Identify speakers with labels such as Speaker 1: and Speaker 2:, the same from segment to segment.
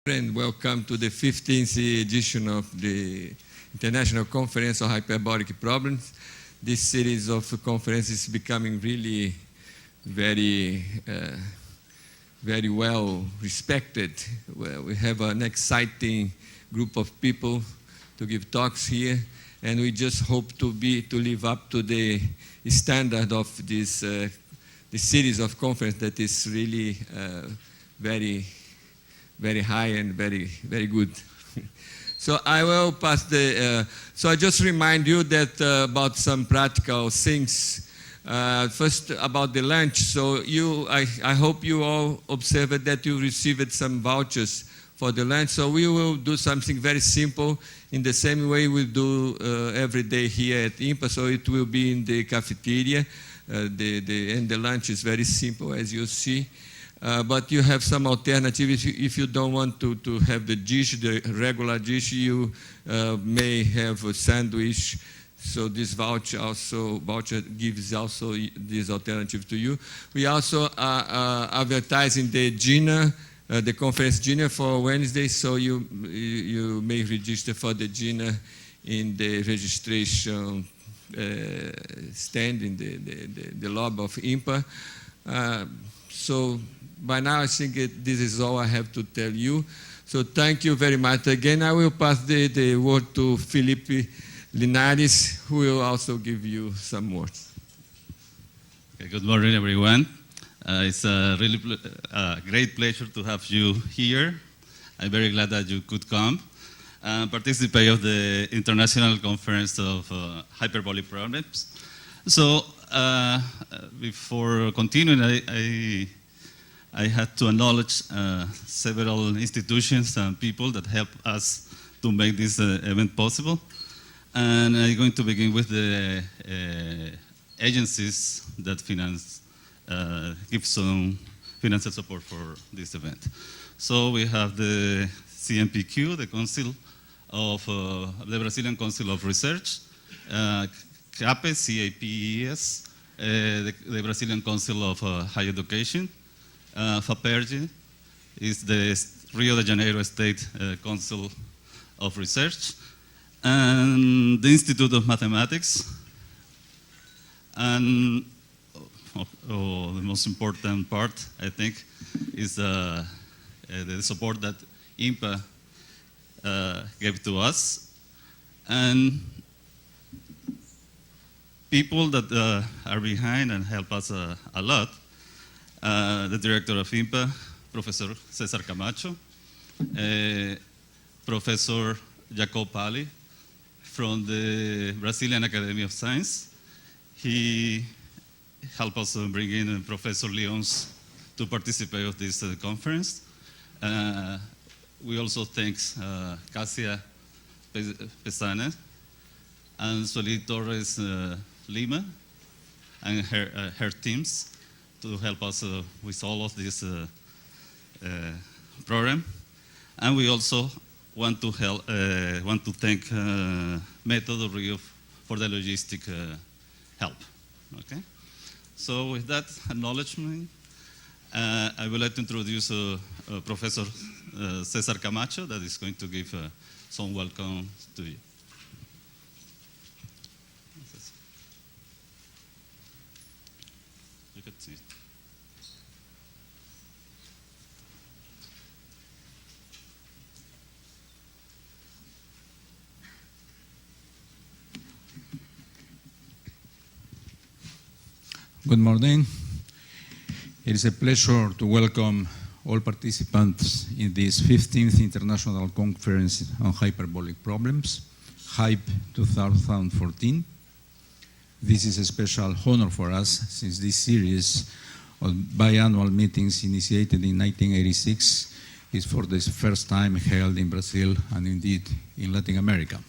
Speaker 1: And welcome to the 15th edition of the International Conference on Hyperbolic Problems. This series of conferences is becoming really very well respected. Well, we have an exciting group of people to give talks here, and we just hope to live up to the standard of this series of conference that is really very high and very good. So I will pass so I just remind you that about some practical things. First about the lunch. So I hope you all observed that you received some vouchers for the lunch. So we will do something very simple in the same way we do every day here at IMPA. So it will be in the cafeteria. And the lunch is very simple, as you see. But you have some alternative. If you don't want to have the dish, the regular dish, you may have a sandwich. So this voucher gives also this alternative to you. We also are advertising the dinner, the conference dinner for Wednesday. So you may register for the dinner in the registration stand in the lobby of IMPA. So by now, I think this is all I have to tell you. So thank you very much. Again, I will pass the word to Felipe Linares, who will also give you some words.
Speaker 2: Okay, good morning, everyone. It's a really great pleasure to have you here. I'm very glad that you could come and participate of the International Conference of Hyperbolic Problems. So before continuing, I had to acknowledge several institutions and people that help us to make this event possible. And I'm going to begin with the agencies that give some financial support for this event. So we have the CNPq, the Council of the Brazilian Council of Research, CAPES, C-A-P-E-S, the Brazilian Council of Higher Education, FAPERJ is the Rio de Janeiro State Council of Research, and the Institute of Mathematics, and the most important part, I think, is the support that IMPA gave to us, and people that are behind and help us a lot. The director of IMPA, Professor Cesar Camacho, Professor Jacob Pali from the Brazilian Academy of Science. He helped us bring in Professor Leons to participate of this conference. We also thank Cassia Pesana and Sueli Torres Lima and her teams to help us with all of this program. And we also want to thank Método Rio for the logistic help. Okay? So with that acknowledgement, I would like to introduce Professor Cesar Camacho, that is going to give some welcome to you. You can see it.
Speaker 3: Good morning. It is a pleasure to welcome all participants in this 15th International Conference on Hyperbolic Problems, HYPE 2014. This is a special honor for us since this series of biannual meetings initiated in 1986 is for the first time held in Brazil and indeed in Latin America.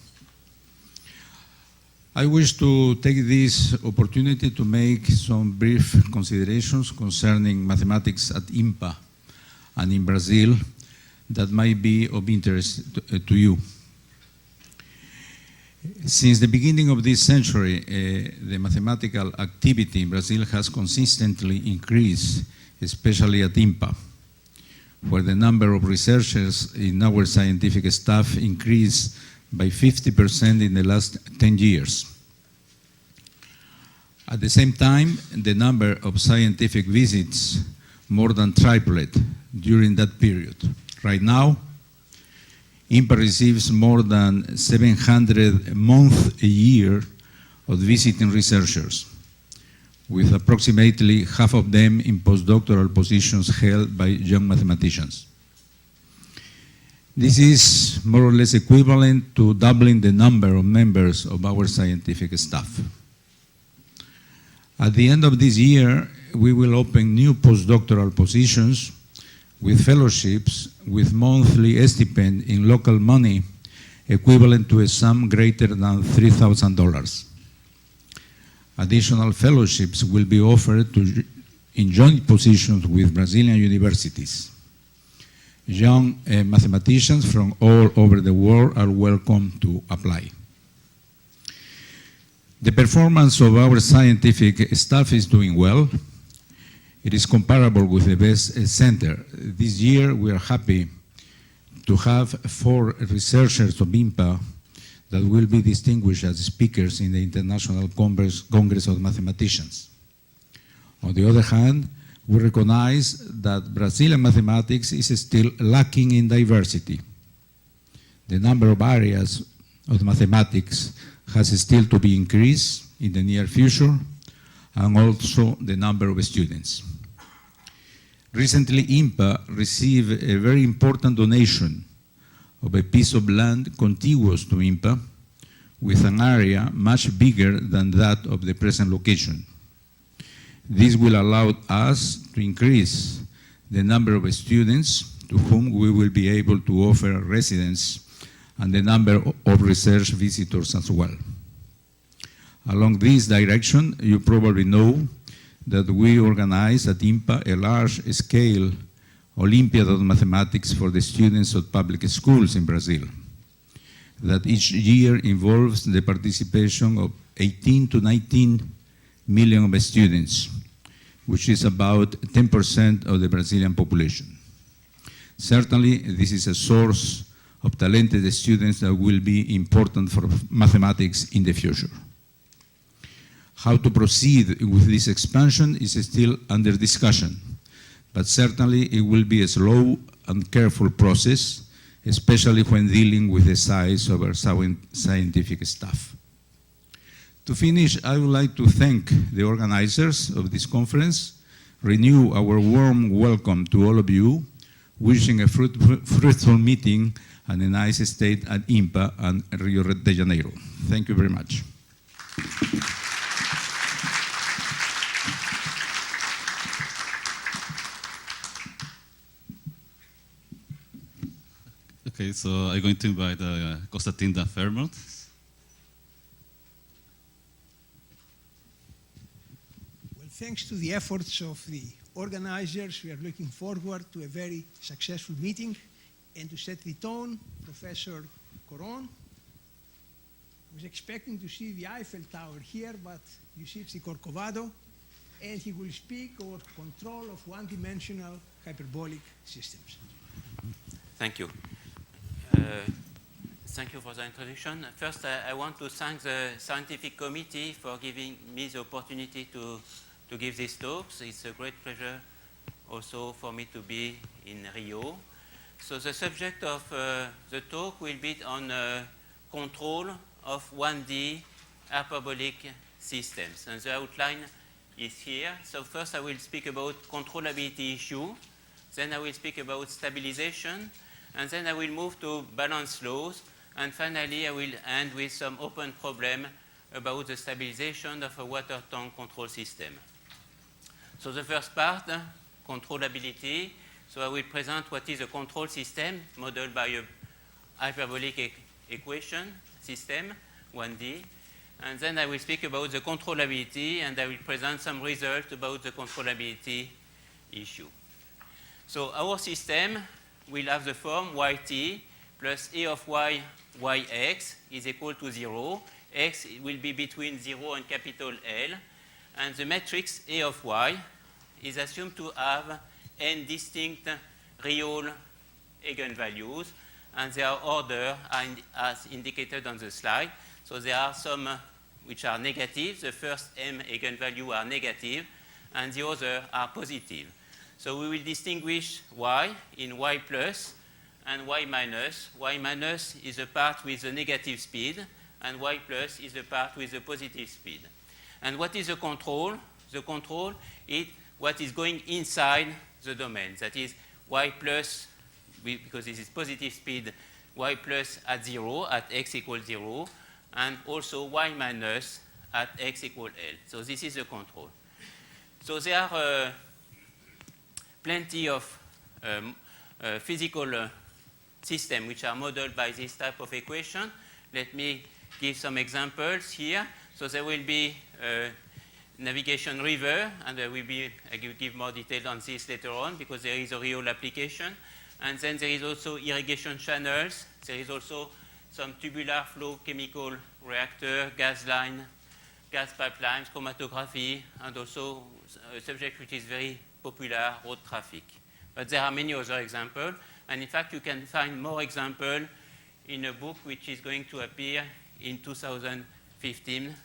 Speaker 3: I wish to take this opportunity to make some brief considerations concerning mathematics at IMPA and in Brazil that might be of interest to you. Since the beginning of this century, the mathematical activity in Brazil has consistently increased, especially at IMPA. where the number of researchers in our scientific staff increased by 50% in the last 10 years. At the same time, the number of scientific visits more than tripled during that period. Right now, INPA receives more than 700 a month a year of visiting researchers, with approximately half of them in postdoctoral positions held by young mathematicians. This is more or less equivalent to doubling the number of members of our scientific staff. At the end of this year, we will open new postdoctoral positions with fellowships with monthly stipend in local money equivalent to a sum greater than $3,000. Additional fellowships will be offered in joint positions with Brazilian universities. Young mathematicians from all over the world are welcome to apply. The performance of our scientific staff is doing well. It is comparable with the best center. This year, we are happy to have 4 researchers of INPA that will be distinguished as speakers in the International Congress of Mathematicians. On the other hand, we recognize that Brazilian mathematics is still lacking in diversity. The number of areas of mathematics has still to be increased in the near future, and also the number of students. Recently, INPA received a very important donation of a piece of land contiguous to INPA with an area much bigger than that of the present location. This will allow us to increase the number of students to whom we will be able to offer residence and the number of research visitors as well. Along this direction, you probably know that we organize at INPA a large-scale Olympiad of Mathematics for the students of public schools in Brazil, that each year involves the participation of 18 to 19 million of students, which is about 10% of the Brazilian population. Certainly, this is a source of talented students that will be important for mathematics in the future. How to proceed with this expansion is still under discussion, but certainly it will be a slow and careful process, especially when dealing with the size of our scientific staff. To finish, I would like to thank the organizers of this conference, renew our warm welcome to all of you, wishing a fruitful meeting and a nice stay at INPA and Rio de Janeiro. Thank you very much.
Speaker 2: Okay, so I'm going to invite Constantina Fairmont.
Speaker 4: Well, thanks to the efforts of the organizers, we are looking forward to a very successful meeting. And to set the tone, Professor Coron was expecting to see the Eiffel Tower here, but you see it's the Corcovado, and he will speak about control of one-dimensional hyperbolic systems.
Speaker 5: Thank you. Thank you for the introduction. First, I want to thank the scientific committee for giving me the opportunity to give these talks. It's a great pleasure also for me to be in Rio. So the subject of the talk will be on control of 1D hyperbolic systems. And the outline is here. So first I will speak about controllability issue. Then I will speak about stabilization. And then I will move to balance laws. And finally, I will end with some open problem about the stabilization of a water tank control system. So the first part, controllability. So I will present what is a control system modeled by a hyperbolic equation system, 1D. And then I will speak about the controllability, and I will present some results about the controllability issue. So our system will have the form yt plus a of y, yx is equal to 0. X will be between 0 and capital L. And the matrix A of y is assumed to have n distinct real eigenvalues, and their order as indicated on the slide. So there are some which are negative. The first m eigenvalue are negative, and the other are positive. So we will distinguish y in y plus and y minus. Y minus is the part with the negative speed, and y plus is the part with the positive speed. And what is the control? The control is what is going inside the domain. That is y plus, because this is positive speed, y plus at 0, at x equals 0, and also y minus at x equals L. So this is the control. So there are plenty of physical systems which are modeled by this type of equation. Let me give some examples here. So there will be navigation river, and I will give more detail on this later on because there is a real application. And then there is also irrigation channels. There is also some tubular flow chemical reactor, gas line, gas pipelines, chromatography, and also a subject which is very popular, road traffic. But there are many other examples. And in fact, you can find more examples in a book which is going to appear in 2015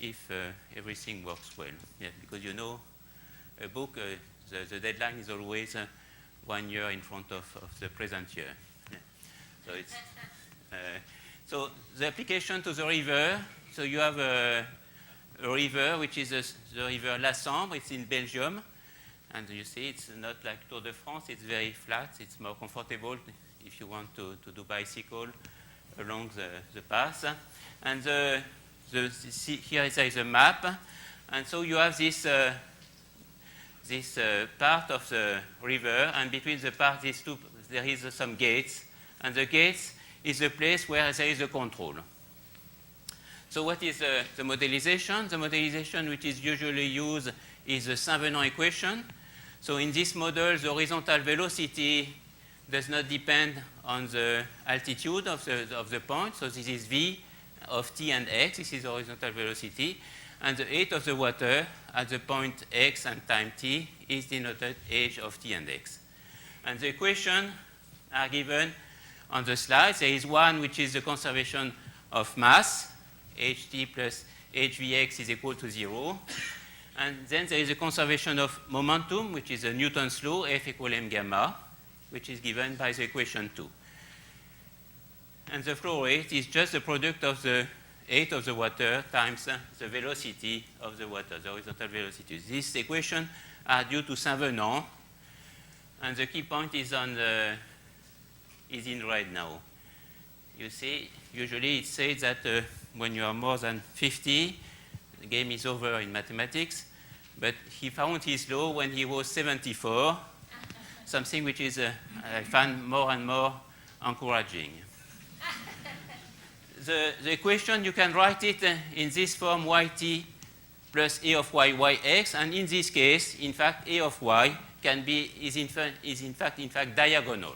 Speaker 5: if everything works well. Yeah, because you know, a book, the deadline is always 1 year in front of the present year. Yeah. So it's so the application to the river. So you have a river which is the river La Sambre. It's in Belgium, and you see it's not like Tour de France. It's very flat. It's more comfortable if you want to do bicycle along the path. And here there is a map, and so you have this part of the river, and between the part these two there is some gates, and the gates is the place where there is a control. So what is the modelization? The modelization which is usually used is the Saint-Venant equation. So in this model, the horizontal velocity does not depend on the altitude of the point. So this is v of t and x. This is the horizontal velocity. And the height of the water at the point x and time t is denoted h of t and x. And the equations are given on the slide. There is one which is the conservation of mass, ht plus hvx is equal to 0. And then there is a conservation of momentum, which is a Newton's law, F equal m gamma, which is given by the equation 2. And the flow rate is just the product of the height of the water times the velocity of the water, the horizontal velocity. These equations are due to Saint-Venant, and the key point is in red now. You see, usually it says that when you are more than 50, the game is over in mathematics. But he found his law when he was 74, something which is, I find more and more encouraging. The equation, you can write it in this form, yt plus a of y, yx, and in this case, in fact, a of y is in fact diagonal.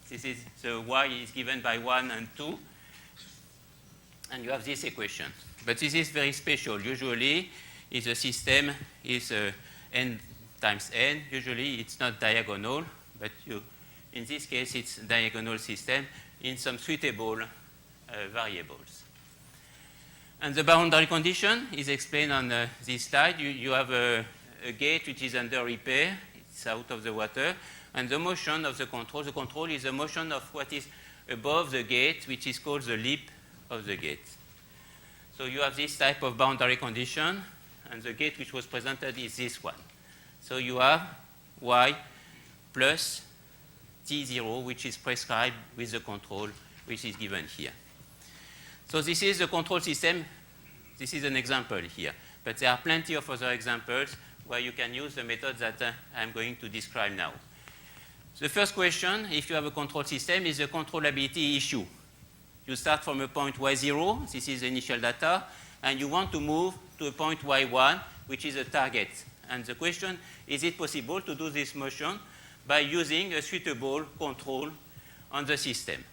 Speaker 5: This is the y is given by 1 and 2, and you have this equation. But this is very special. Usually, if the system is n times n, usually it's not diagonal, but in this case, it's a diagonal system in some suitable variables. And the boundary condition is explained on this slide. You have a gate which is under repair. It's out of the water. And the motion of the control is the motion of what is above the gate, which is called the lip of the gate. So you have this type of boundary condition, and the gate which was presented is this one. So you have y plus t0, which is prescribed with the control, which is given here. So this is the control system. This is an example here. But there are plenty of other examples where you can use the method that I'm going to describe now. The first question, if you have a control system, is the controllability issue. You start from a point y0, this is the initial data, and you want to move to a point y1, which is a target. And the question, is it possible to do this motion by using a suitable control on the system?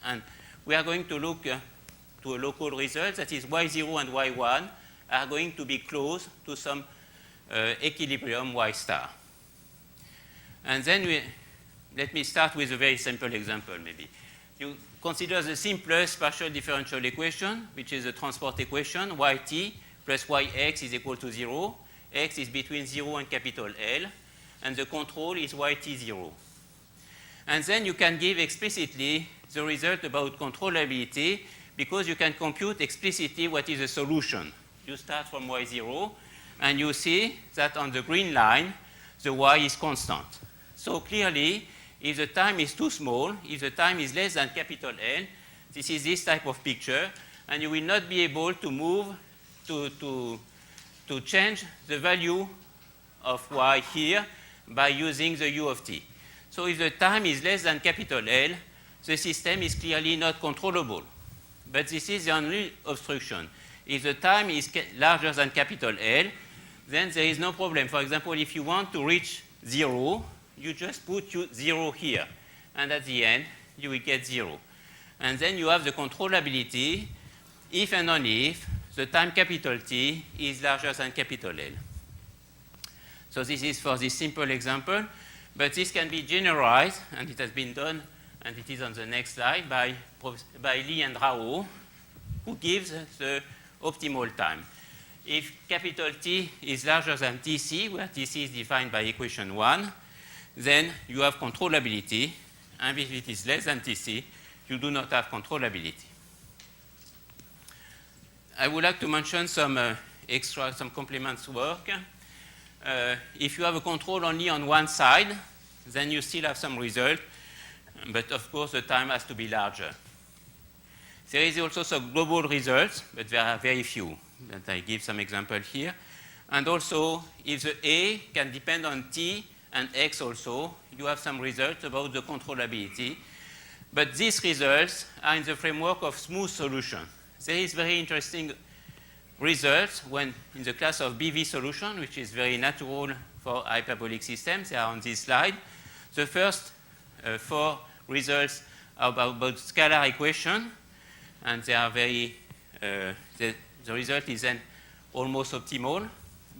Speaker 5: And we are going to look to a local result, that is y0 and y1 are going to be close to some equilibrium y star. And then let me start with a very simple example, maybe. You consider the simplest partial differential equation, which is a transport equation, yt plus yx is equal to 0. X is between 0 and capital L, and the control is yt0. And then you can give explicitly the result about controllability, because you can compute explicitly what is the solution. You start from y0, and you see that on the green line, the y is constant. So clearly, if the time is too small, if the time is less than capital L, this is this type of picture, and you will not be able to move to change the value of y here by using the u of t. So if the time is less than capital L, the system is clearly not controllable. But this is the only obstruction. If the time is larger than capital L, then there is no problem. For example, if you want to reach 0, you just put 0 here. And at the end, you will get 0. And then you have the controllability if and only if the time capital T is larger than capital L. So this is for this simple example. But this can be generalized, and it has been done, and it is on the next slide, by Li and Rao, who gives the optimal time. If capital T is larger than Tc, where Tc is defined by equation 1, then you have controllability. And if it is less than Tc, you do not have controllability. I would like to mention some some complements work. If you have a control only on one side, then you still have some result, but of course the time has to be larger. There is also some global results, but there are very few. That I give some example here. And also, if the A can depend on T and X also, you have some results about the controllability. But these results are in the framework of smooth solution. There is very interesting results when in the class of BV solution, which is very natural for hyperbolic systems. They are on this slide. The first 4 results are about scalar equation, and they are very, the result is then almost optimal.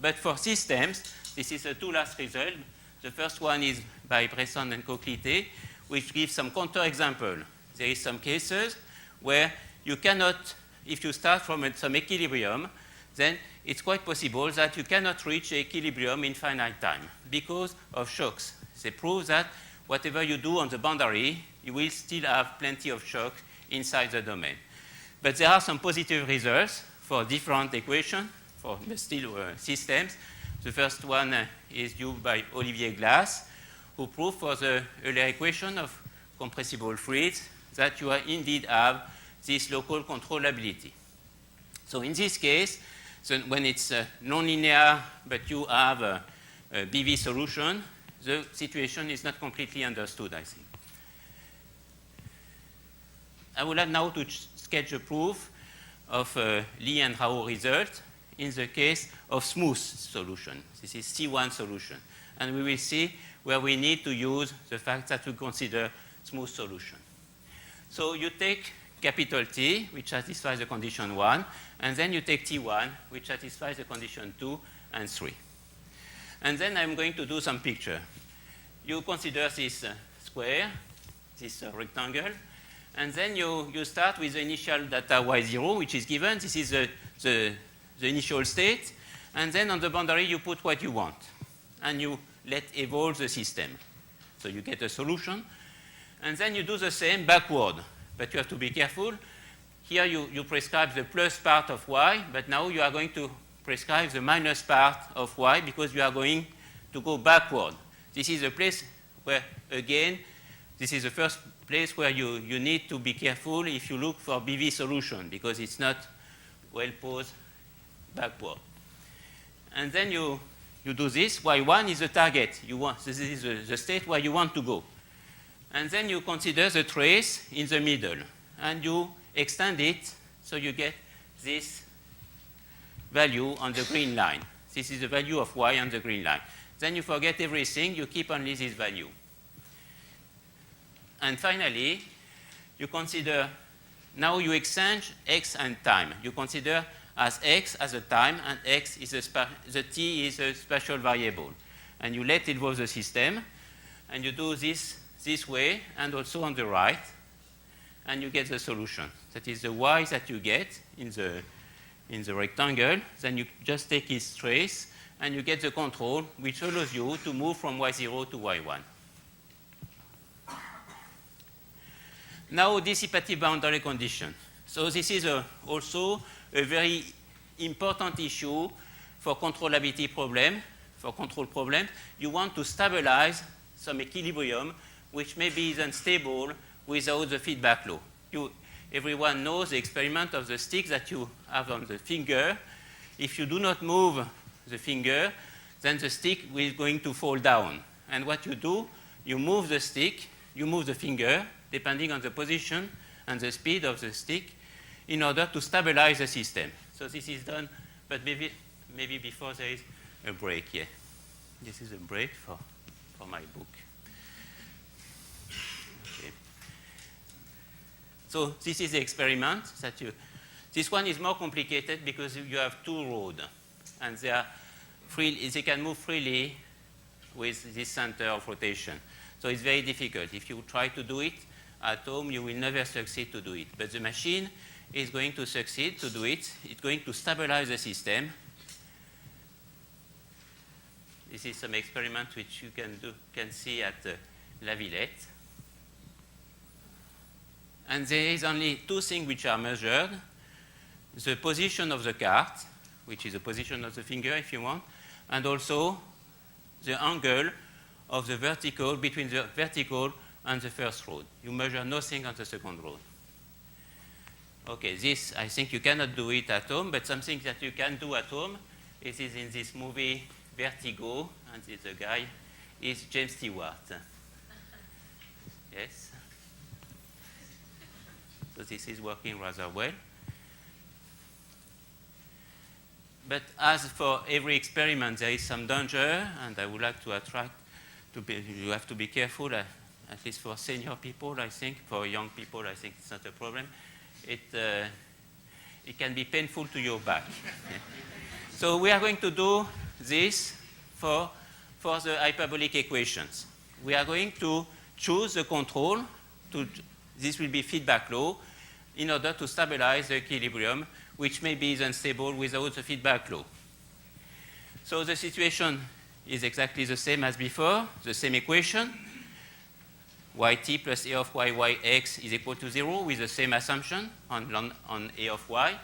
Speaker 5: But for systems, this is the 2 last results. The first one is by Bresson and Coquelicet, which gives some counterexample. There is some cases where you cannot, if you start from some equilibrium, then it's quite possible that you cannot reach equilibrium in finite time because of shocks. They prove that whatever you do on the boundary, you will still have plenty of shock inside the domain. But there are some positive results for different equations for the still systems. The first one is due by Olivier Glass, who proved for the Euler equation of compressible fluids that you indeed have this local controllability. So in this case, so when it's nonlinear, but you have a BV solution, the situation is not completely understood, I think. I would like now to sketch a proof of Li and Rao result in the case of smooth solution. This is C1 solution. And we will see where we need to use the fact that we consider smooth solution. So you take capital T, which satisfies the condition 1, and then you take T1, which satisfies the condition 2 and 3. And then I'm going to do some picture. You consider this square, this rectangle, and then you start with the initial data y0, which is given. This is the initial state. And then on the boundary, you put what you want. And you let evolve the system. So you get a solution. And then you do the same backward. But you have to be careful. Here you prescribe the plus part of y, but now you are going to prescribe the minus part of y because you are going to go backward. This is a place where, again, this is the first place where you need to be careful if you look for BV solution because it's not well posed backward. And then you do this. Y1 is the target. This is the state where you want to go. And then you consider the trace in the middle. And you extend it so you get this value on the green line. This is the value of y on the green line. Then you forget everything. You keep only this value. And finally, you consider, now you exchange x and time. You consider as x as a time, and x is the t is a spatial variable. And you let evolve the system. and you do this way and also on the right, and you get the solution. That is the y that you get in the rectangle. Then you just take its trace, and you get the control, which allows you to move from y0 to y1. Now, dissipative boundary condition. So this is also a very important issue for controllability problem, for control problem. You want to stabilize some equilibrium which may be unstable without the feedback law. Everyone knows the experiment of the stick that you have on the finger. If you do not move the finger, then the stick is going to fall down. And what you do, you move the stick, you move the finger, depending on the position and the speed of the stick, in order to stabilize the system. So this is done, but maybe before there is a break, yeah. This is a break for my book. Okay. So this is the experiment that this one is more complicated because you have two rods, and they can move freely with this center of rotation. So it's very difficult. If you try to do it at home, you will never succeed to do it. But the machine is going to succeed to do it. It's going to stabilize the system. This is some experiment which you can see at La Villette. And there is only two things which are measured. The position of the cart, which is the position of the finger if you want, and also the angle of the vertical, between the vertical and the first rod. You measure nothing on the second rod. Okay, this, I think you cannot do it at home, but something that you can do at home, it is in this movie Vertigo, and the guy is James Stewart. Yes? So this is working rather well. But as for every experiment, there is some danger, and I would like to attract you have to be careful, at least for senior people, I think. For young people, I think it's not a problem. It can be painful to your back. So we are going to do this for the hyperbolic equations. We are going to choose the control. This will be feedback law in order to stabilize the equilibrium, which may be unstable without the feedback law. So the situation is exactly the same as before, the same equation. Yt plus A of y, yx is equal to 0 with the same assumption on A of y.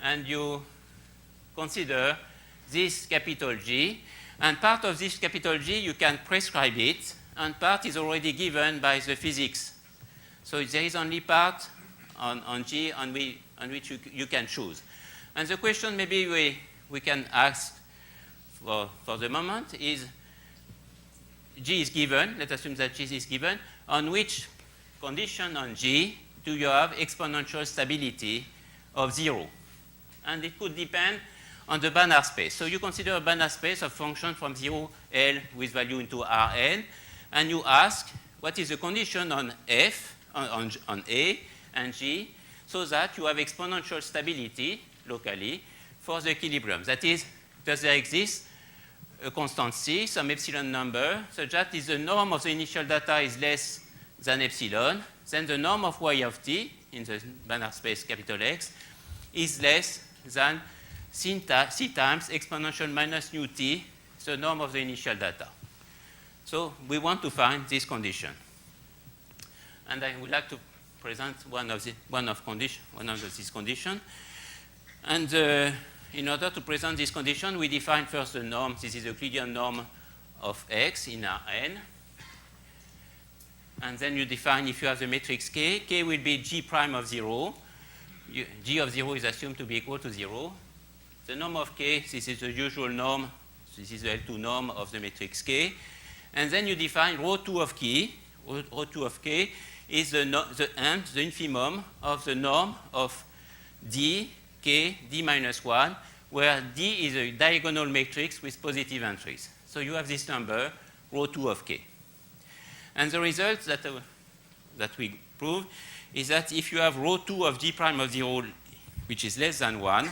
Speaker 5: And you consider this capital G. And part of this capital G, you can prescribe it, and part is already given by the physics. So there is only part on G on which you can choose. And the question maybe we can ask for the moment is, G is given, let's assume that G is given, on which condition on G do you have exponential stability of 0? And it could depend on the Banach space. So you consider a Banach space of function from 0, L with value into Rn, and you ask what is the condition on F, on A and G, so that you have exponential stability locally for the equilibrium. That is, does there exist a constant C, some epsilon number, such that if the norm of the initial data is less than epsilon, then the norm of y of t in the Banach space capital X is less than C times exponential minus nu t, the norm of the initial data. So we want to find this condition. And I would like to present one of these conditions. And in order to present this condition, we define first the norm. This is the Euclidean norm of X in Rn. And then you define, if you have the matrix K, K will be G prime of 0. G of 0 is assumed to be equal to 0. The norm of K, this is the usual norm. This is the L2 norm of the matrix K. And then you define rho 2 of K. Rho 2 of K is the infimum of the norm of D, K, D minus 1, where D is a diagonal matrix with positive entries. So you have this number, rho 2 of K. And the result that we prove is that if you have rho 2 of G prime of 0, which is less than 1,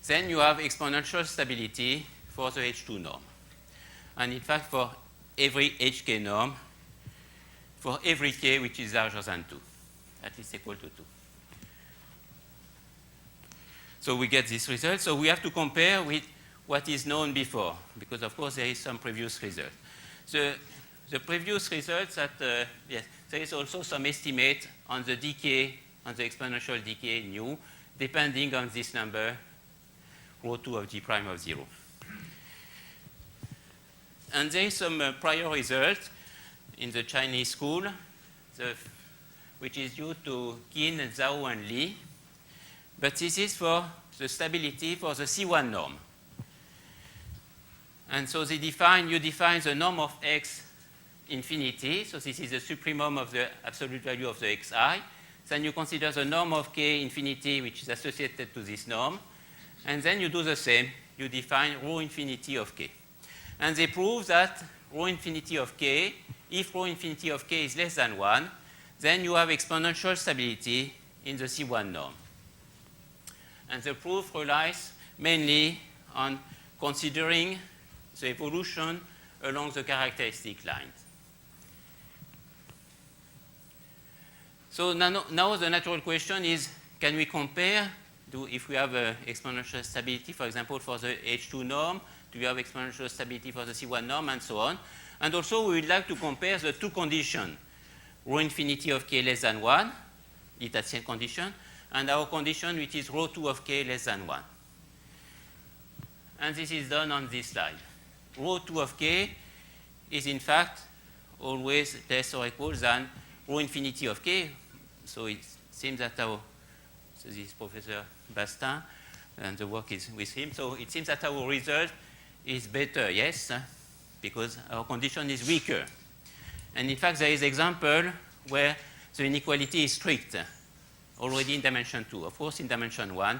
Speaker 5: then you have exponential stability for the H2 norm. And in fact, for every HK norm for every k which is larger than 2, at least equal to 2. So we get this result. So we have to compare with what is known before, because of course there is some previous result. The previous results that, yes, there is also some estimate on the decay, on the exponential decay nu, depending on this number, rho 2 of g prime of 0. And there is some prior result in the Chinese school, which is due to Qin, Zhao, and Li. But this is for the stability for the C1 norm. And so you define the norm of x infinity. So this is the supremum of the absolute value of the xi. Then you consider the norm of k infinity, which is associated to this norm. And then you do the same. You define rho infinity of k. And they prove that rho infinity of k, if rho infinity of k is less than 1, then you have exponential stability in the C1 norm. And the proof relies mainly on considering the evolution along the characteristic lines. So now the natural question is, can we compare, if we have exponential stability, for example, for the H2 norm, do we have exponential stability for the C1 norm, and so on. And also we would like to compare the two conditions, rho infinity of k less than 1, the Lyatsian condition, and our condition which is rho 2 of k less than 1. And this is done on this slide. Rho 2 of k is in fact always less or equal than rho infinity of k. So it seems that this is Professor Bastin, and the work is with him. So it seems that our result is better, yes, because our condition is weaker. And in fact, there is example where the inequality is strict, already in dimension 2. Of course, in dimension 1,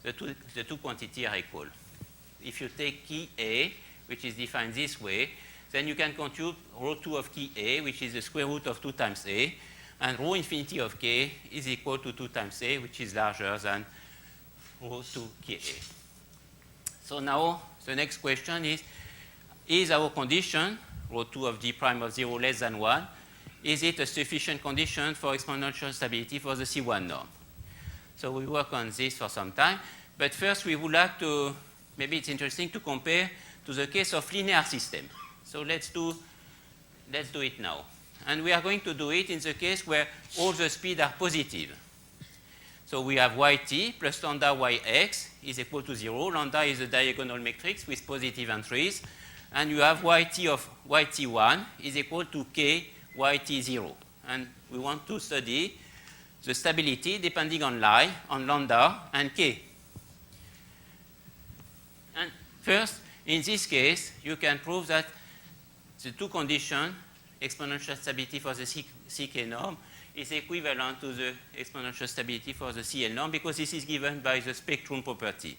Speaker 5: the two quantities are equal. If you take key A, which is defined this way, then you can compute rho 2 of key A, which is the square root of 2 times A, and rho infinity of k is equal to 2 times A, which is larger than rho 2 k A. So now the next question is our condition, rho 2 of g prime of 0 less than 1, is it a sufficient condition for exponential stability for the C1 norm? So we work on this for some time. But first we would like to, maybe it's interesting to compare to the case of linear system. So let's do it now. And we are going to do it in the case where all the speeds are positive. So we have yt plus lambda yx is equal to 0. Lambda is a diagonal matrix with positive entries. And you have yt of yt1 is equal to k yt0. And we want to study the stability depending on lambda, and k. And first, in this case, you can prove that the two conditions, exponential stability for the ck norm, is equivalent to the exponential stability for the CL norm, because this is given by the spectrum property.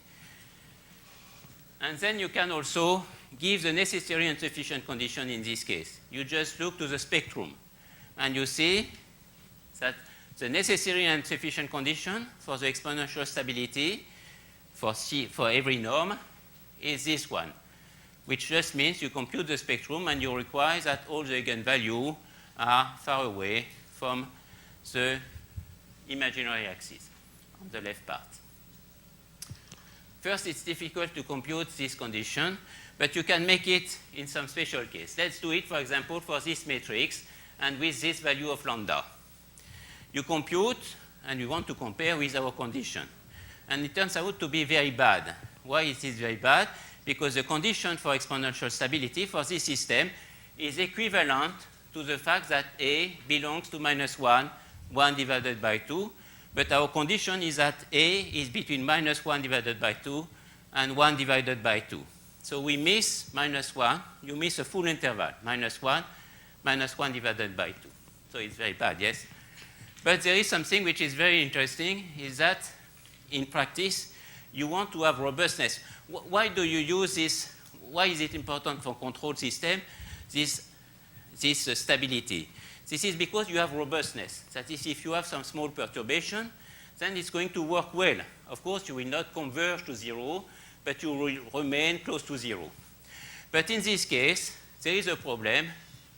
Speaker 5: And then you can also give the necessary and sufficient condition in this case. You just look to the spectrum, and you see that the necessary and sufficient condition for the exponential stability for every norm is this one, which just means you compute the spectrum and you require that all the eigenvalues are far away from the imaginary axis on the left part. First, it's difficult to compute this condition, but you can make it in some special case. Let's do it, for example, for this matrix and with this value of lambda. You compute, and you want to compare with our condition. And it turns out to be very bad. Why is this very bad? Because the condition for exponential stability for this system is equivalent to the fact that A belongs to -1, 1 divided by 2. But our condition is that A is between -1 divided by 2 and 1 divided by 2. So we miss -1. You miss a full interval, -1, -1 divided by 2. So it's very bad, yes? But there is something which is very interesting, is that in practice, you want to have robustness. Why do you use this? Why is it important for control system, this stability? This is because you have robustness. That is, if you have some small perturbation, then it's going to work well. Of course, you will not converge to 0, but you will remain close to 0. But in this case, there is a problem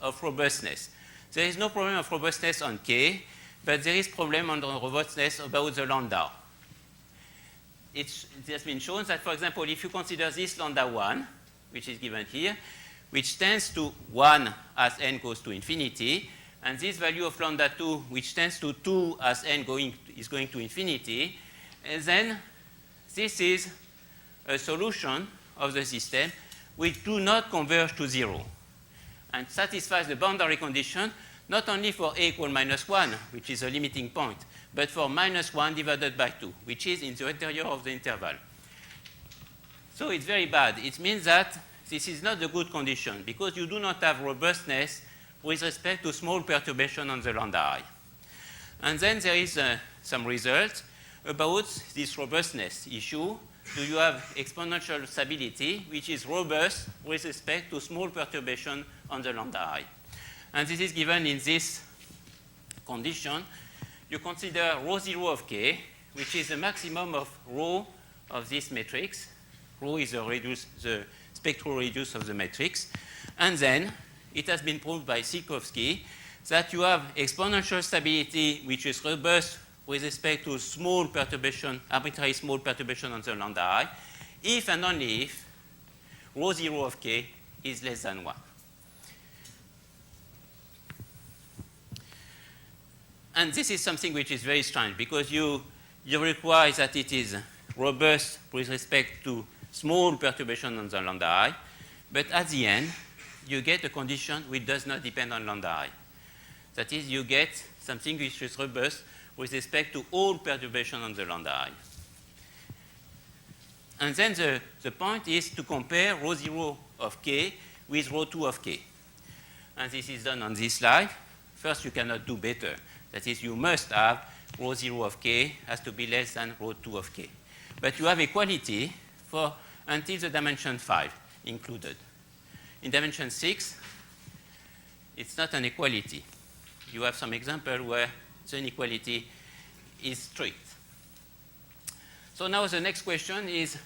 Speaker 5: of robustness. There is no problem of robustness on K, but there is problem on the robustness about the lambda. It has been shown that, for example, if you consider this lambda 1, which is given here, which tends to 1 as n goes to infinity, and this value of lambda 2, which tends to 2 as n is going to infinity, and then this is a solution of the system which do not converge to 0 and satisfies the boundary condition not only for a equal -1, which is a limiting point, but for -1 divided by 2, which is in the interior of the interval. So it's very bad. It means that this is not a good condition because you do not have robustness with respect to small perturbation on the lambda I. And then there is some result about this robustness issue. Do you have exponential stability, which is robust with respect to small perturbation on the lambda I? And this is given in this condition. You consider rho 0 of k, which is the maximum of rho of this matrix. Rho is the spectral radius of the matrix. And then it has been proved by Sikorski that you have exponential stability, which is robust with respect to small perturbation, arbitrary small perturbation on the lambda I, if and only if rho 0 of k is less than 1. And this is something which is very strange because you require that it is robust with respect to small perturbation on the lambda I, but at the end, you get a condition which does not depend on lambda I. That is, you get something which is robust with respect to all perturbation on the lambda I. And then the point is to compare rho 0 of k with rho 2 of k. And this is done on this slide. First, you cannot do better. That is, you must have rho 0 of k has to be less than rho 2 of k. But you have equality for until the dimension 5 included. In dimension 6, it's not an equality. You have some example where the inequality is strict. So now the next question is,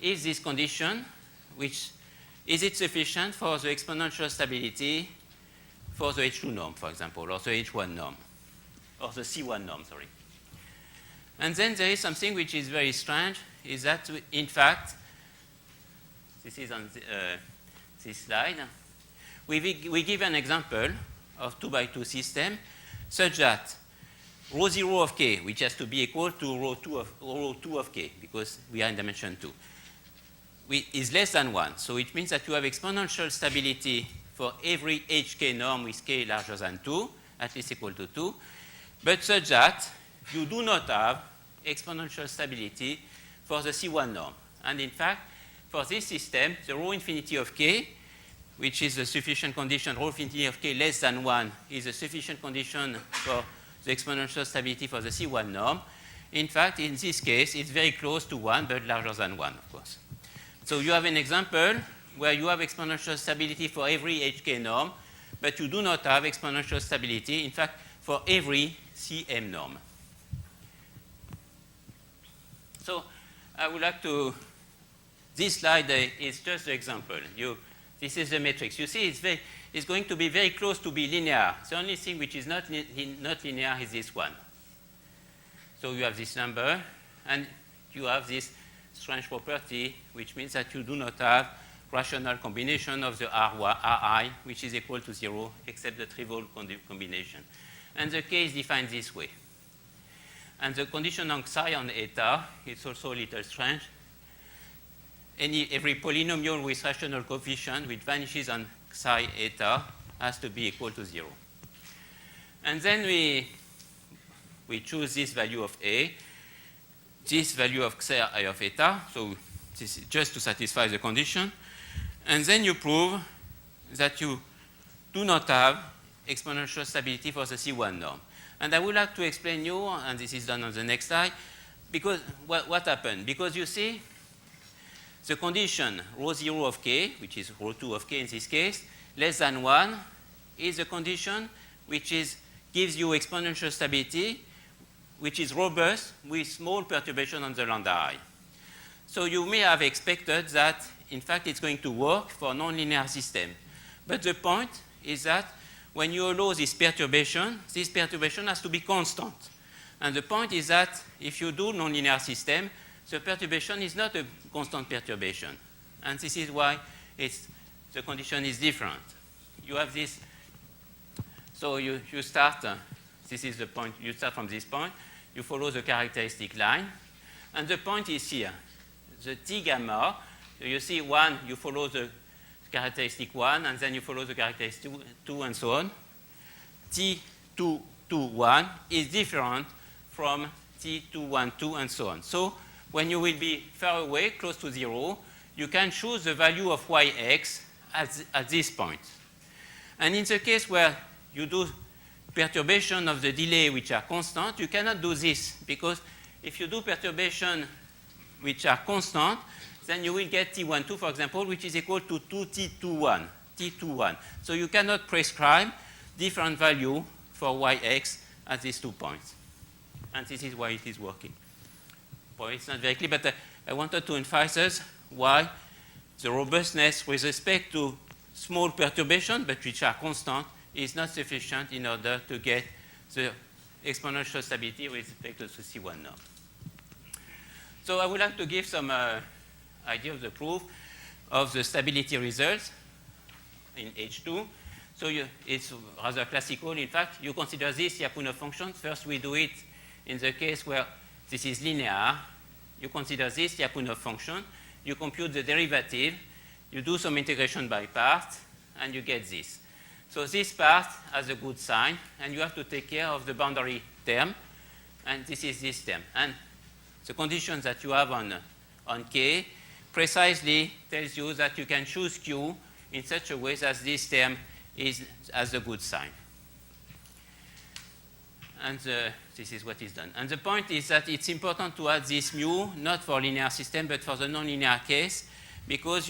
Speaker 5: is this condition, is it sufficient for the exponential stability for the H2 norm, for example, or the H1 norm, or the C1 norm, sorry. And then there is something which is very strange, is that, in fact, this is on this slide, we give an example of 2 by 2 system such that rho 0 of k, which has to be equal to rho 2 of k, because we are in dimension 2, is less than 1. So it means that you have exponential stability for every hk norm with k larger than 2, at least equal to 2, but such that you do not have exponential stability for the C1 norm. And in fact, for this system, the rho infinity of k, which is a sufficient condition, rho infinity of k less than 1 is a sufficient condition for the exponential stability for the C1 norm. In fact, in this case, it's very close to 1, but larger than 1, of course. So you have an example where you have exponential stability for every hk norm, but you do not have exponential stability, in fact, for every Cm norm. So I would like to, this slide is just an example. This is the matrix. You see, it's going to be very close to be linear. The only thing which is not linear is this one. So you have this number, and you have this strange property, which means that you do not have rational combination of the Ri, which is equal to 0, except the trivial combination. And the k is defined this way. And the condition on psi on eta is also a little strange. Every polynomial with rational coefficient which vanishes on psi eta has to be equal to 0. And then we choose this value of a, this value of psi of eta, so this is just to satisfy the condition. And then you prove that you do not have exponential stability for the C1 norm. And I would like to explain you, and this is done on the next slide, because what happened? Because you see, the condition rho 0 of k, which is rho 2 of k in this case, less than 1, is a condition which gives you exponential stability, which is robust with small perturbation on the lambda I. So you may have expected that in fact, it's going to work for nonlinear system. But the point is that when you allow this perturbation has to be constant. And the point is that if you do nonlinear system, the perturbation is not a constant perturbation. And this is why the condition is different. You have this, so you start, this is the point, you start from this point, you follow the characteristic line, and the point is here. The T gamma, so you see 1, you follow the characteristic 1, and then you follow the characteristic 2, and so on. T2, 2, 1 is different from T2, 1, 2, and so on. So when you will be far away, close to 0, you can choose the value of yx at this point. And in the case where you do perturbation of the delay which are constant, you cannot do this, because if you do perturbation which are constant, then you will get T12, for example, which is equal to 2T21, T21. So you cannot prescribe different value for yx at these 2 points. And this is why it is working. Well, it's not very clear, but I wanted to emphasize why the robustness with respect to small perturbation, but which are constant, is not sufficient in order to get the exponential stability with respect to the C1 norm. So I would like to give some idea of the proof of the stability results in H2. So it's rather classical. In fact, you consider this Lyapunov function. First, we do it in the case where this is linear. You consider this Lyapunov function. You compute the derivative. You do some integration by parts, and you get this. So this part has a good sign, and you have to take care of the boundary term, and this is this term. And the conditions that you have on K precisely tells you that you can choose Q in such a way that this term has a good sign. And this is what is done. And the point is that it's important to add this mu, not for linear system, but for the nonlinear case, because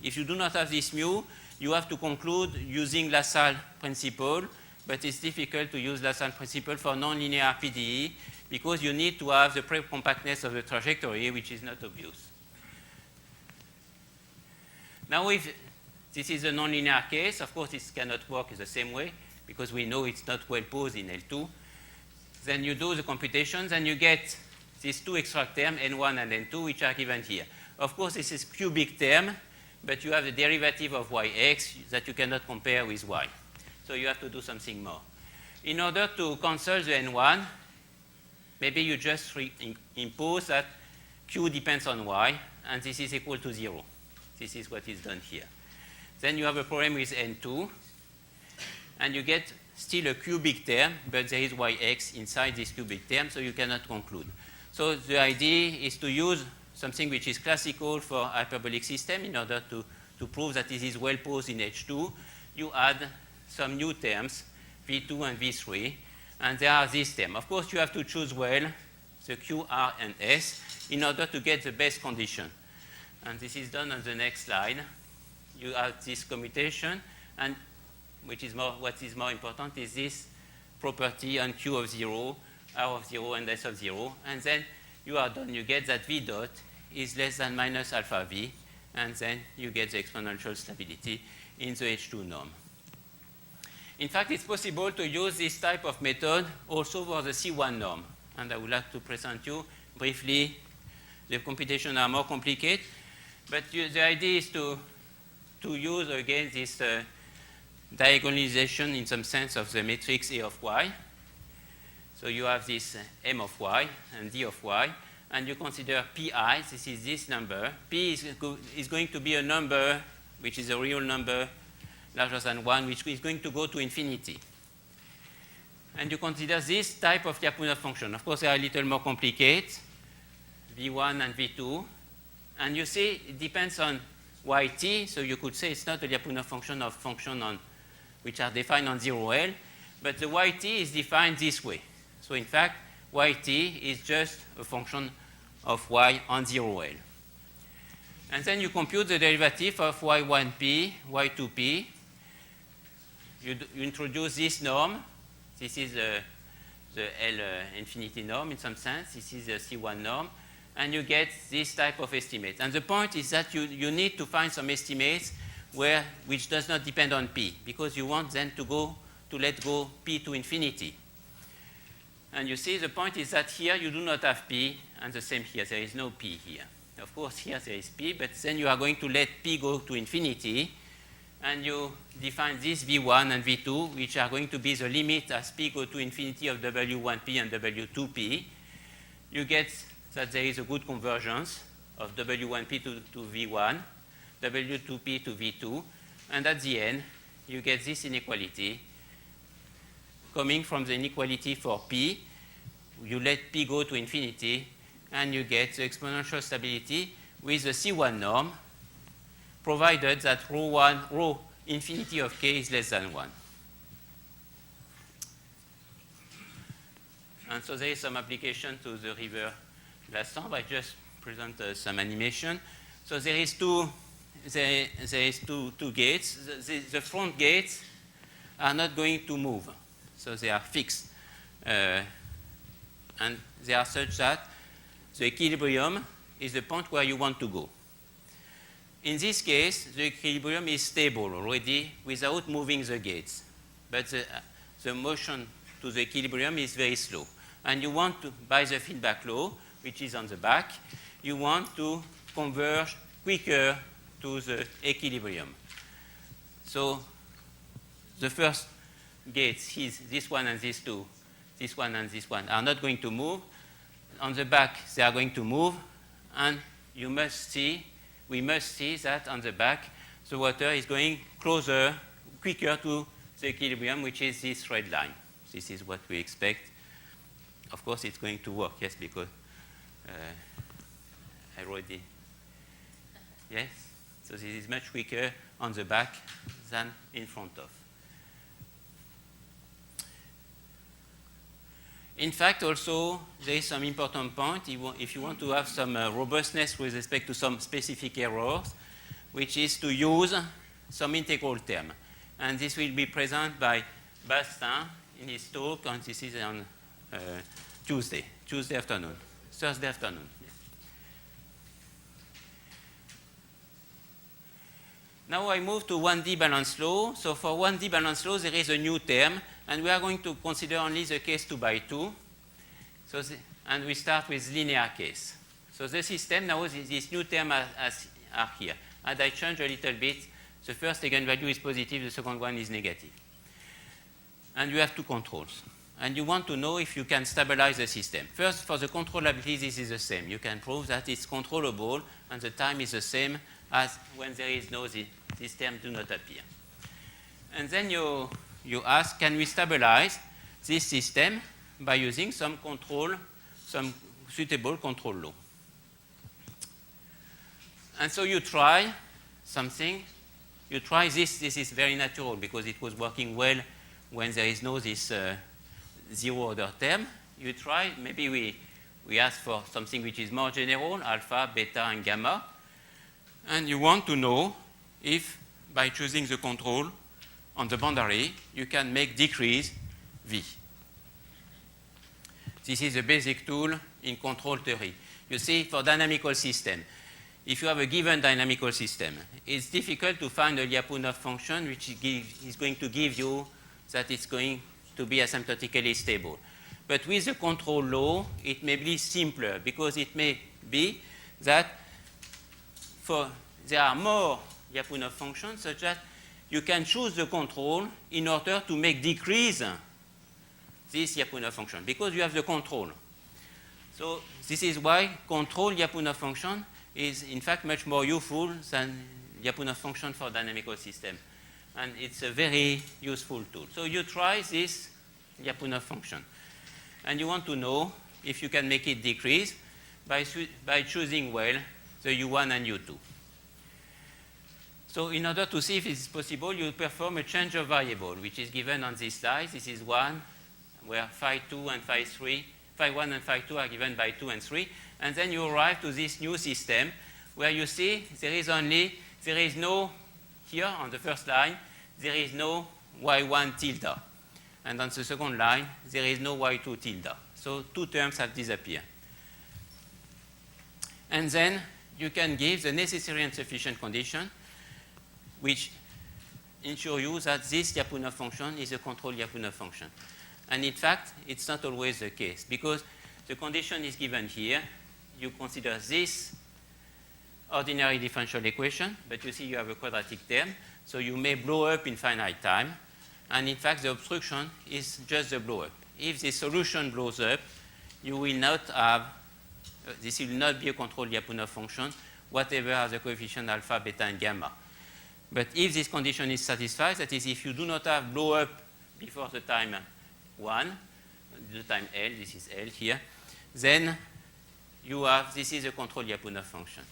Speaker 5: if you do not have this mu, you have to conclude using LaSalle principle, but it's difficult to use LaSalle principle for nonlinear PDE, because you need to have the pre-compactness of the trajectory, which is not obvious. Now, if this is a nonlinear case, of course, this cannot work in the same way, because we know it's not well posed in L2. Then you do the computations, and you get these 2 extra terms, N1 and N2, which are given here. Of course, this is cubic term, but you have the derivative of yx that you cannot compare with y. So you have to do something more. In order to cancel the N1, maybe you just impose that Q depends on y, and this is equal to 0. This is what is done here. Then you have a problem with N2, and you get still a cubic term, but there is yx inside this cubic term, so you cannot conclude. So the idea is to use something which is classical for hyperbolic system in order to prove that this is well posed in H2. You add some new terms, V2 and V3, and there are these terms. Of course, you have to choose well the Q, R, and S in order to get the best condition. And this is done on the next slide. You have this commutation, and what is more important is this property on Q of 0, R of 0, and S of 0. And then you are done. You get that V dot is less than minus alpha V, and then you get the exponential stability in the H2 norm. In fact, it's possible to use this type of method also for the C1 norm. And I would like to present you briefly. The computations are more complicated, but the idea is to use again this diagonalization in some sense of the matrix A of y. So you have this M of y and D of y, and you consider Pi, this is this number. P is going to be a number which is a real number larger than 1, which is going to go to infinity. And you consider this type of Lyapunov function. Of course, they are a little more complicated, V1 and V2. And you see it depends on yt, so you could say it's not a Lyapunov function of function on which are defined on 0L, but the yt is defined this way. So in fact, yt is just a function of y on 0L. And then you compute the derivative of y1p, y2p. You introduce this norm. This is the L infinity norm in some sense. This is the C1 norm. and you get this type of estimates. And the point is that you need to find some estimates which does not depend on p, because you want then to let go p to infinity. And you see, the point is that here you do not have p, and the same here. There is no p here. Of course, here there is p, but then you are going to let p go to infinity, and you define this v1 and v2, which are going to be the limit as p go to infinity of w1p and w2p. You get that there is a good convergence of w1p to v1, w2p to v2, and at the end, you get this inequality coming from the inequality for p. You let p go to infinity, and you get the exponential stability with the C1 norm, provided that rho infinity of k is less than 1. And so there is some application to the river Lassemble. I just present some animation. So there is two gates. The front gates are not going to move. So they are fixed. And they are such that the equilibrium is the point where you want to go. In this case, the equilibrium is stable already without moving the gates. But the motion to the equilibrium is very slow. And you want to, by the feedback law, which is on the back, you want to converge quicker to the equilibrium. So the first gates, this one and these two, this one and this one, are not going to move. On the back, they are going to move. And we must see that on the back, the water is going closer, quicker to the equilibrium, which is this red line. This is what we expect. Of course, it's going to work, yes, because I already, yes? So this is much quicker on the back than in front of. In fact, also, there is some important point if you want to have some robustness with respect to some specific errors, which is to use some integral term. And this will be presented by Bastien in his talk, and this is on Thursday afternoon. Now I move to 1D balance law. So for 1D balance law, there is a new term, and we are going to consider only the case 2 by 2. So and we start with linear case. So the system now, this new term are here. And I change a little bit. The first eigenvalue is positive, the second one is negative. And you have two controls. And you want to know if you can stabilize the system. First, for the controllability, this is the same. You can prove that it's controllable, and the time is the same as when there is this term do not appear. And then you ask, can we stabilize this system by using some suitable control law? And so you try something. You try this. This is very natural because it was working well when there is this zero-order term. You try, maybe we ask for something which is more general, alpha, beta, and gamma. And you want to know if, by choosing the control on the boundary, you can make decrease V. This is a basic tool in control theory. You see, for dynamical system, if you have a given dynamical system, it's difficult to find a Lyapunov function which is going to give you that it's going to be asymptotically stable. But with the control law, it may be simpler because it may be that there are more Lyapunov functions such that you can choose the control in order to make decrease this Lyapunov function because you have the control. So this is why control Lyapunov function is in fact much more useful than Lyapunov function for dynamical system. And it's a very useful tool. So you try this Lyapunov function. And you want to know if you can make it decrease by choosing well the U1 and U2. So in order to see if it's possible, you perform a change of variable, which is given on this slide. This is 1, where phi 2 and phi 3, phi 1 and phi 2 are given by 2 and 3. And then you arrive to this new system where you see there is no, here on the first line, there is no y1 tilde. And on the second line, there is no y2 tilde. So two terms have disappeared. And then you can give the necessary and sufficient condition which ensure you that this Lyapunov function is a controlled Lyapunov function. And in fact, it's not always the case, because the condition is given here. You consider this ordinary differential equation, but you see you have a quadratic term, so you may blow up in finite time. And in fact, the obstruction is just the blow up. If the solution blows up, you will not have, this will not be a controlled Lyapunov function, whatever are the coefficient alpha, beta, and gamma. But if this condition is satisfied, that is, if you do not have blow up before the time 1, the time L, this is L here, then you have, this is a controlled Lyapunov function.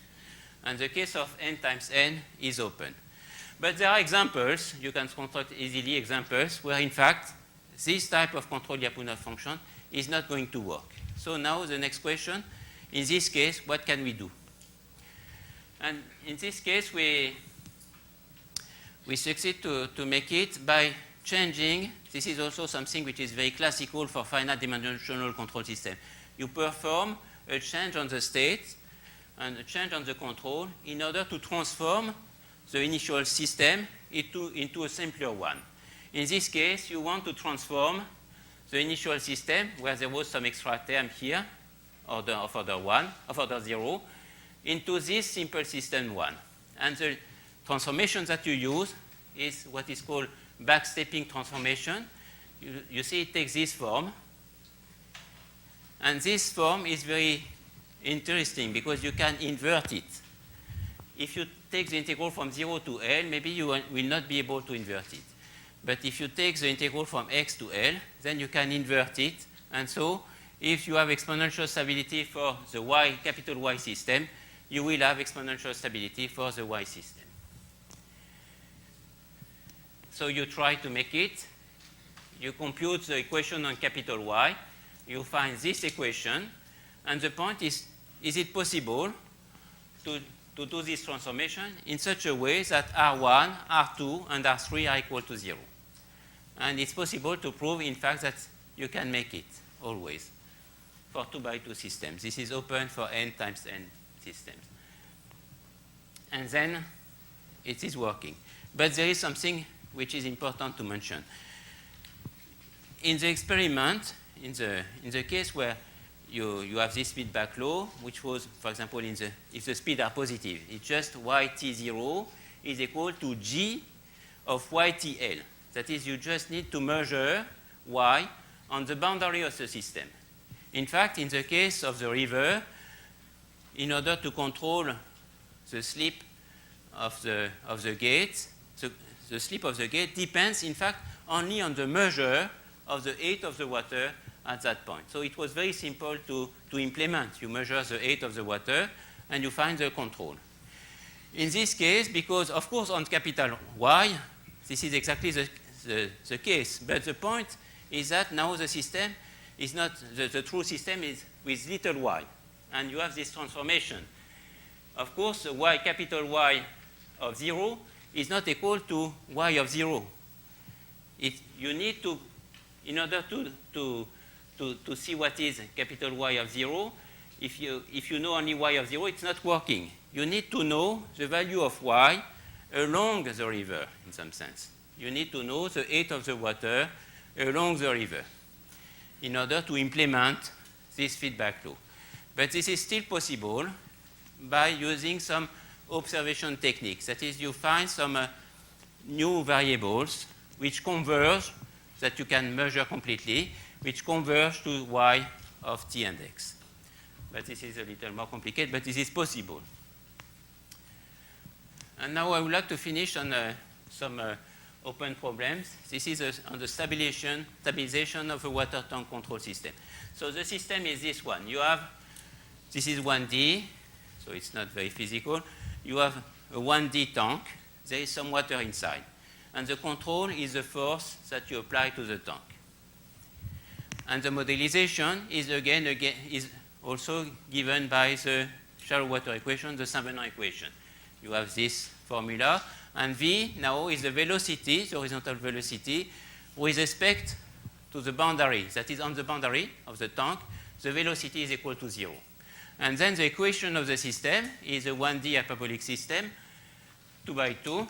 Speaker 5: And the case of n times n is open. But there are examples, you can construct easily examples, where in fact, this type of controlled Lyapunov function is not going to work. So now the next question, in this case, what can we do? And in this case, we succeed to make it by changing. This is also something which is very classical for finite dimensional control system. You perform a change on the state and a change on the control in order to transform the initial system into a simpler one. In this case, you want to transform the initial system, where there was some extra term here, of order 1, of order 0, into this simple system 1. And the transformation that you use is what is called backstepping transformation. You see it takes this form. And this form is very interesting because you can invert it. If you take the integral from 0 to L, maybe you will not be able to invert it. But if you take the integral from x to L, then you can invert it. And so if you have exponential stability for the y, capital Y system, you will have exponential stability for the Y system. So you try to make it. You compute the equation on capital Y. You find this equation. And the point is it possible to do this transformation in such a way that R1, R2, and R3 are equal to 0. And it's possible to prove, in fact, that you can make it always for 2x2 systems. This is open for n times n systems. And then it is working. But there is something which is important to mention. In the experiment, in the case where you have this feedback law, which was, for example, if the speeds are positive, it's just yt0 is equal to g of ytl. That is, you just need to measure y on the boundary of the system. In fact, in the case of the river, in order to control the slip of the gate, the slip of the gate depends, in fact, only on the measure of the height of the water at that point. So it was very simple to implement. You measure the height of the water, and you find the control. In this case, because, of course, on capital Y, this is exactly the case. But the point is that now the system is not, the true system is with little y. And you have this transformation. Of course, the y, capital Y of 0 is not equal to y of 0. You need to, in order to see what is capital Y of 0, if you know only y of 0, it's not working. You need to know the value of y along the river, in some sense. You need to know the height of the water along the river in order to implement this feedback law. But this is still possible by using some observation techniques. That is, you find some new variables which converge, that you can measure completely, which converge to y of t and x. But this is a little more complicated, but this is possible. And now I would like to finish on some open problems. This is on the stabilization of a water tank control system. So the system is this one. This is 1D, so it's not very physical. You have a 1D tank. There is some water inside. And the control is the force that you apply to the tank. And the modelization is is also given by the shallow water equation, the Saint-Venant equation. You have this formula. And V now is the velocity, the horizontal velocity, with respect to the boundary. That is, on the boundary of the tank, the velocity is equal to 0. And then the equation of the system is a 1D hyperbolic system, 2 by 2,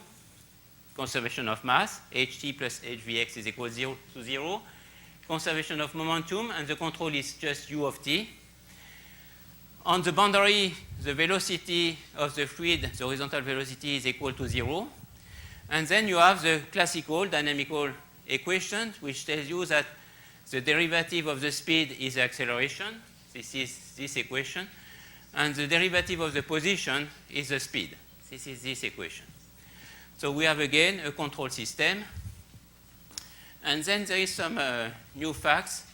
Speaker 5: conservation of mass, ht plus hvx is equal to 0, conservation of momentum, and the control is just u of t. On the boundary, the velocity of the fluid, the horizontal velocity is equal to 0. And then you have the classical dynamical equation, which tells you that the derivative of the speed is the acceleration. This is this equation. And the derivative of the position is the speed. This is this equation. So we have again a control system. And then there is some new facts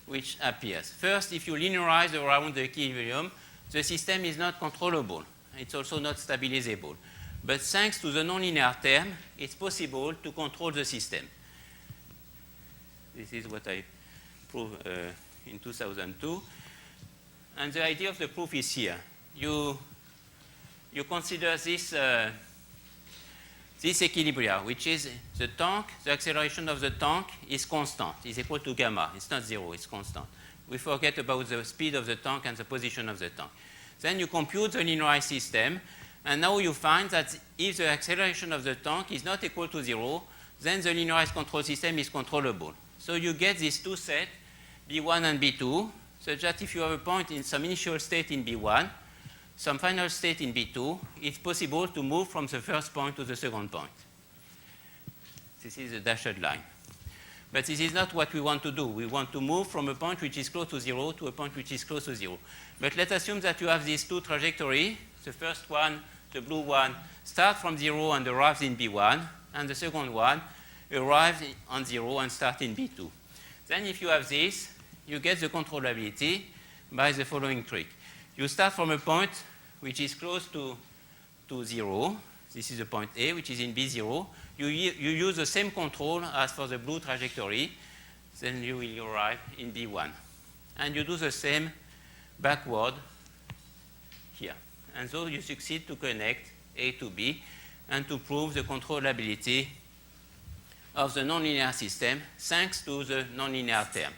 Speaker 5: which appears. First, if you linearize around the equilibrium, the system is not controllable. It's also not stabilizable. But thanks to the nonlinear term, it's possible to control the system. This is what I proved in 2002. And the idea of the proof is here. You consider this, this equilibria, which is the tank, the acceleration of the tank is constant, is equal to gamma. It's not zero, it's constant. We forget about the speed of the tank and the position of the tank. Then you compute the linearized system, and now you find that if the acceleration of the tank is not equal to 0, then the linearized control system is controllable. So you get these two sets, B1 and B2, such that if you have a point in some initial state in B1, some final state in B2, it's possible to move from the first point to the second point. This is the dashed line. But this is not what we want to do. We want to move from a point which is close to 0 to a point which is close to 0. But let's assume that you have these two trajectories. The first one, the blue one, starts from 0 and arrives in B1, and the second one arrives on 0 and starts in B2. Then if you have this, you get the controllability by the following trick. You start from a point which is close to 0. This is the point A, which is in B0. You use the same control as for the blue trajectory. Then you will arrive in B1. And you do the same backward here. And so you succeed to connect A to B and to prove the controllability of the nonlinear system thanks to the nonlinear term.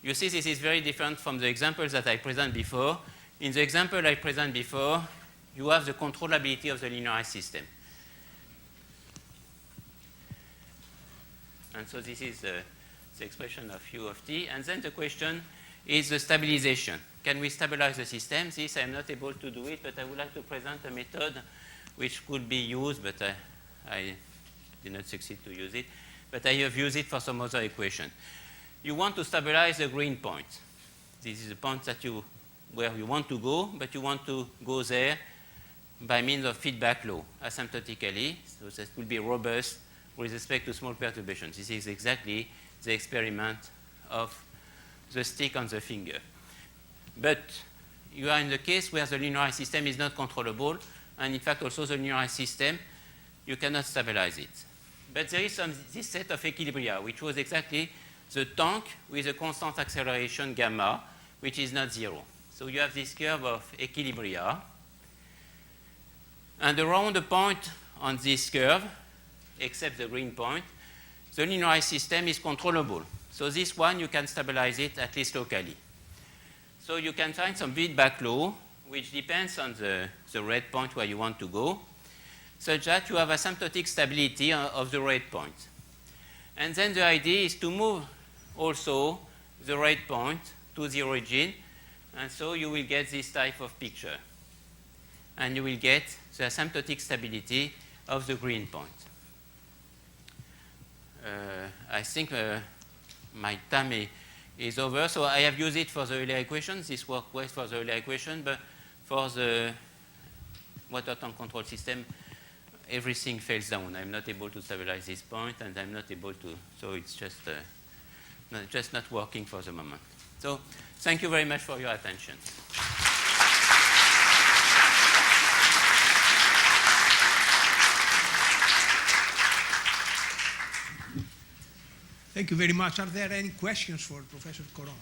Speaker 5: You see, this is very different from the examples that I presented before. In the example I presented before, you have the controllability of the linearized system. And so this is the expression of u of t. And then the question is the stabilization. Can we stabilize the system? This, I'm not able to do it, but I would like to present a method which could be used, but I did not succeed to use it. But I have used it for some other equation. You want to stabilize the green point. This is the point that where you want to go, but you want to go there by means of feedback law, asymptotically, so that will be robust with respect to small perturbations. This is exactly the experiment of the stick on the finger. But you are in the case where the linearized system is not controllable, and in fact also the linearized system, you cannot stabilize it. But there is this set of equilibria, which was exactly the tank with a constant acceleration gamma, which is not 0. So you have this curve of equilibria. And around the point on this curve, except the green point, the linearized system is controllable. So this one, you can stabilize it at least locally. So you can find some feedback law, which depends on the red point where you want to go, such that you have asymptotic stability of the red point. And then the idea is to move also the red point to the origin, and so you will get this type of picture. And you will get the asymptotic stability of the green point. I think my time is over, so I have used it for the Euler equation. This worked well for the Euler equation, but for the water tank control system, everything fails down. I'm not able to stabilize this point, and I'm not able to, so it's just not working for the moment. So thank you very much for your attention.
Speaker 4: Thank you very much. Are there any questions for Professor Coron?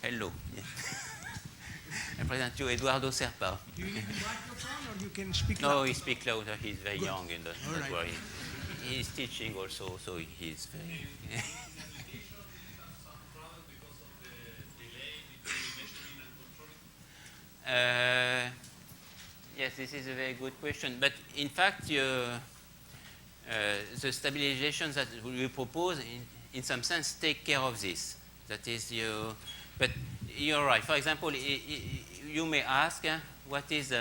Speaker 5: Hello. Yeah. I present you Eduardo Serpa.
Speaker 4: Do you need a microphone or you can speak
Speaker 5: No,
Speaker 4: loud?
Speaker 5: he speaks louder. He's very
Speaker 4: Good.
Speaker 5: young and
Speaker 4: All
Speaker 5: don't
Speaker 4: right.
Speaker 5: worry. He's teaching also, so he's very... Yes, this is a very good question. But in fact, the stabilizations that we propose, in some sense, take care of this. That is, but you're right. For example, you may ask, what is,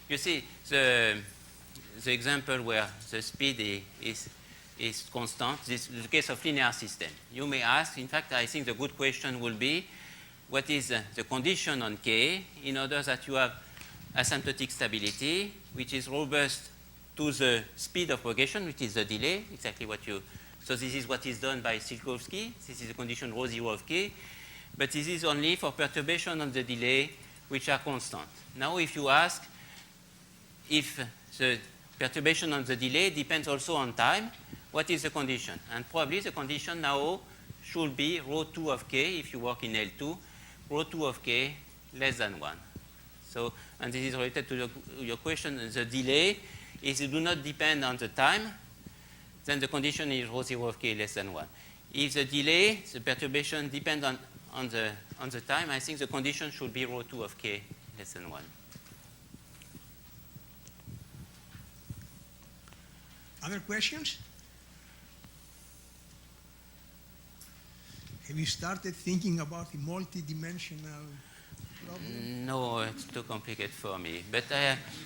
Speaker 5: you see, the example where the speed is constant, this is the case of linear system. You may ask, in fact, I think the good question will be, what is the condition on K in order that you have asymptotic stability, which is robust to the speed of propagation, which is the delay, exactly what you, so this is what is done by Tsiolkovsky. This is the condition rho 0 of K, but this is only for perturbation on the delay, which are constant. Now, if you ask if the perturbation on the delay depends also on time, what is the condition? And probably the condition now should be rho 2 of K, if you work in L2, rho 2 of K less than 1. So, and this is related to your question, the delay, if you do not depend on the time, then the condition is rho 0 of K less than 1. If the delay, the perturbation depends on the time, I think the condition should be rho 2 of K less than 1.
Speaker 4: Other questions? Have you started thinking about the multidimensional problem?
Speaker 5: No, it's too complicated for me. But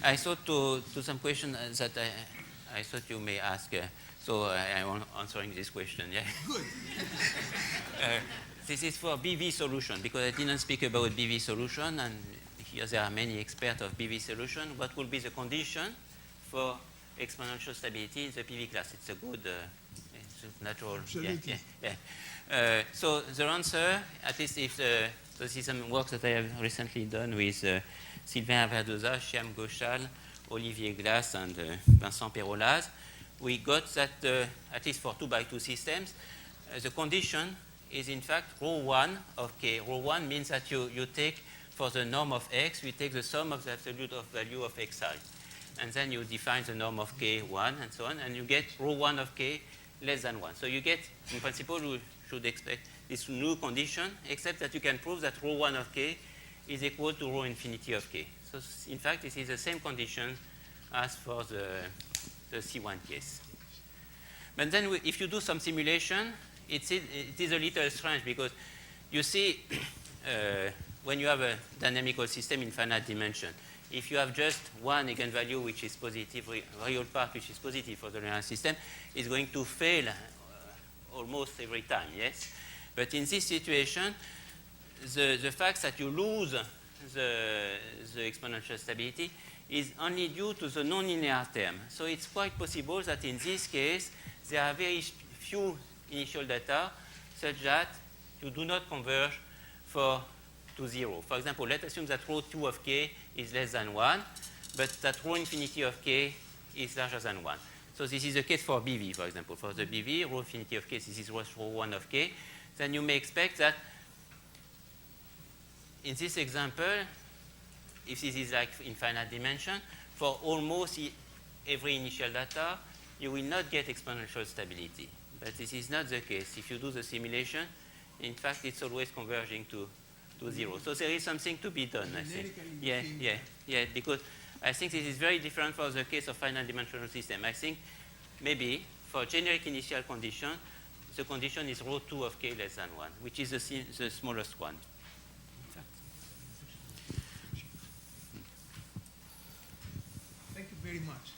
Speaker 5: I thought to some questions that I thought you may ask. So I'm answering this question. Yeah.
Speaker 4: Good.
Speaker 5: This is for BV solution, because I didn't speak about BV solution, and here there are many experts of BV solution. What will be the condition for exponential stability in the PV class? It's a good, it's a natural.
Speaker 4: Absolutely.
Speaker 5: Yeah. So the answer, at least if this is some work that I have recently done with Sylvain Verdosa, Shyam Ghoshal, Olivier Glass, and Vincent Perolaz, we got that, at least for 2x2 systems, the condition is in fact rho 1 of K. Rho 1 means that you take, for the norm of X, we take the sum of the absolute of value of Xi. And then you define the norm of K1 and so on, and you get rho 1 of K less than 1. So you get, in principle, you should expect this new condition, except that you can prove that rho 1 of K is equal to rho infinity of K. So in fact, this is the same condition as for the C1 case. But then if you do some simulation, it is a little strange, because you see, when you have a dynamical system in finite dimension, if you have just one eigenvalue which is positive, real part which is positive for the linear system, it's going to fail almost every time, yes? But in this situation, the fact that you lose the exponential stability is only due to the nonlinear term. So it's quite possible that in this case, there are very few initial data such that you do not converge to 0. For example, let's assume that rho 2 of K is less than 1, but that rho infinity of K is larger than 1. So this is the case for BV, for example. For the BV, rho infinity of K, this is rho 1 of K. Then you may expect that in this example, if this is like infinite dimension, for almost every initial data, you will not get exponential stability. But this is not the case. If you do the simulation, in fact, it's always converging to 0. So there is something to be done, I think. Yeah, because I think this is very different for the case of finite dimensional system. I think maybe for generic initial condition, the condition is rho 2 of K less than 1, which is the smallest one.
Speaker 4: Thank you very much.